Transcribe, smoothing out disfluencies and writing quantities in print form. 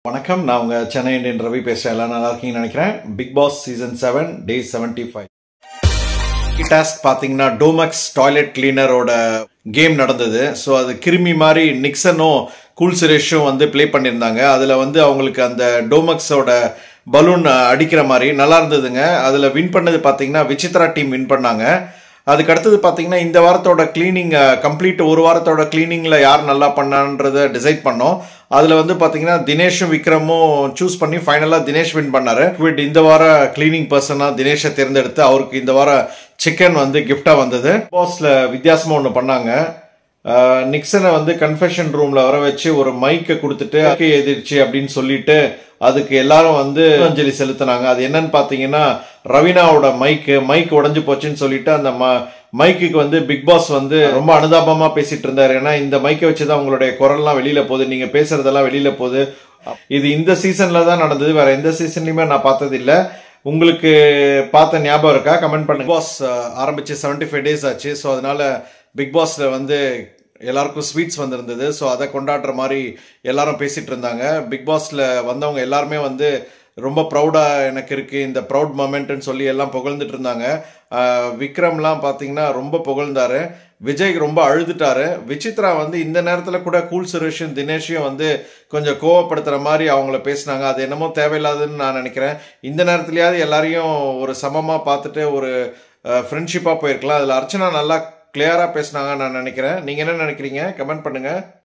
வணக்கம், நான் உங்க சென்னை இந்தியன் ரவி பேசுறேன். எல்லாம் நல்லா இருக்கீங்கன்னு நினைக்கிறேன். பிக் பாஸ் சீசன் 7 டே 75 டாஸ்க் பாத்தீங்கன்னா டோமக்ஸ் டாய்லெட் கிளீனரோட கேம் நடந்தது. ஸோ அது கிருமி மாதிரி நிக்சனும் கூல் சுரேஷும் வந்து ப்ளே பண்ணியிருந்தாங்க. அதில் வந்து அவங்களுக்கு அந்த டோமக்ஸோட பலூன் அடிக்கிற மாதிரி நல்லா இருந்ததுங்க. அதில் வின் பண்ணது பார்த்தீங்கன்னா விசித்ரா டீம் வின் பண்ணாங்க. அதுக்கு அடுத்தது பார்த்தீங்கன்னா இந்த வாரத்தோட கிளீனிங் கம்ப்ளீட் ஒரு வாரத்தோட கிளீனிங்கில் யார் நல்லா பண்ணான்றதை டிசைட் பண்ணோம். அதில் வந்து பார்த்தீங்கன்னா தினேஷும் விக்ரமும் சூஸ் பண்ணி ஃபைனலாக தினேஷ் வின் பண்ணார். இந்த வார கிளீனிங் பர்சனாக தினேஷை தேர்ந்தெடுத்து அவருக்கு இந்த வார சிக்கன் வந்து கிஃப்டாக வந்தது. பாஸில் வித்தியாசமாக ஒன்று பண்ணாங்க. நிக்சனை வந்து கன்ஃபெஷன் ரூமில் வர வச்சு ஒரு மைக்கை கொடுத்துட்டு எதிர்ச்சி அப்படின்னு சொல்லிட்டு அதுக்கு எல்லாரும் வந்து அஞ்சலி செலுத்தினாங்க. அது என்னன்னு பார்த்தீங்கன்னா ரவீனாவோட மைக் உடஞ்சு போச்சுன்னு சொல்லிட்டு அந்த மைக்குக்கு வந்து பிக் பாஸ் வந்து ரொம்ப அனுதாபமா பேசிட்டு இருந்தாரு. ஏன்னா இந்த மைக்கை வச்சுதான் உங்களுடைய குரல்லாம் வெளியில போகுது, நீங்க பேசுறதெல்லாம் வெளியில போகுது. இது இந்த சீசன்ல தான் நடந்தது, வேற எந்த சீசன்லயுமே நான் பார்த்தது இல்ல. உங்களுக்கு பார்த்த ஞாபகம் இருக்கா? கமெண்ட் பண்ணுங்க. பிக் பாஸ் ஆரம்பிச்சு 75 டேஸ் ஆச்சு. ஸோ அதனால பிக் பாஸ்ல வந்து எல்லாருக்கும் ஸ்வீட்ஸ் வந்திருந்தது. ஸோ அதை கொண்டாடுற மாதிரி எல்லாரும் பேசிட்டு இருந்தாங்க. பிக் பாஸ்ல வந்தவங்க எல்லாருமே வந்து ரொம்ப ப்ரௌடாக எனக்கு இருக்குது இந்த ப்ரௌட் மொமெண்ட்னு சொல்லி எல்லாம் புகழ்ந்துட்டு இருந்தாங்க. விக்ரம்லாம் பார்த்தீங்கன்னா ரொம்ப புகழ்ந்தாரு. விஜய் ரொம்ப அழுதுட்டாரு. விசித்ரா வந்து இந்த நேரத்தில் கூட கூல் சுரேஷும் தினேஷையும் வந்து கொஞ்சம் கோவப்படுத்துகிற மாதிரி அவங்கள பேசினாங்க. அது என்னமோ தேவையில்லாதுன்னு நான் நினைக்கிறேன். இந்த நேரத்துலையாவது எல்லாரையும் ஒரு சமமாக பார்த்துட்டு ஒரு ஃப்ரெண்ட்ஷிப்பாக போயிருக்கலாம். அதில் அர்ச்சனா நல்லா கிளியராக பேசினாங்க நான் நினைக்கிறேன். நீங்கள் என்ன நினைக்கிறீங்க? கமெண்ட் பண்ணுங்கள்.